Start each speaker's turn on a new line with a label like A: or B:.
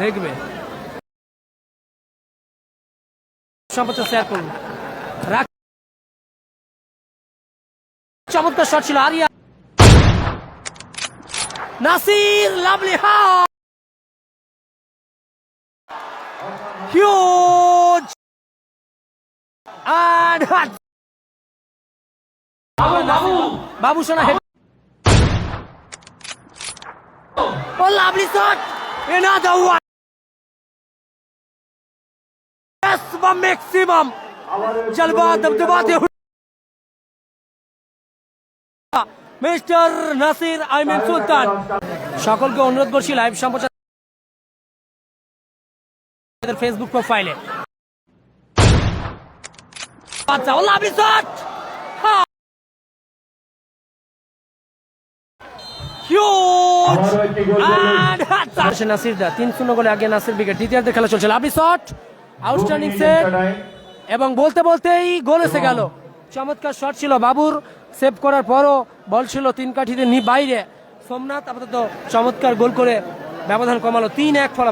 A: দেখবে সম্পর্কে শেয়ার করুন। চমৎকার শট ছিল আরিয়া নাসির, লাভলি হাত, হিউজ and hot. বাবু সোনা head, oh lovely shot, another one, yes maximum जलवा दबदबाते মিস্টার নাসির আইমিন সুলতান। সকলকে অনুরোধ করছি লাইভ সম্প্রচার ফেসবুক প্রোফাইলে। আচ্ছা ও lovely shot, huge and Nasir দা 3-0 গোলে আগে নাসির উইকেট। দ্বিতীয়ার্ধের খেলা চলছে, লাভলি শট, আউটস্ট্যান্ডিং সেভ এবং বলতে বলতেই গোল এসে গেল। চমৎকার শট ছিল, বাবুর সেভ করার পরও বল ছিল 3 কাঠিতে বাইরে। সোমনাথ আপাতত চমৎকার গোল করে ব্যবধান কমালো, 3-1 ফলাফল।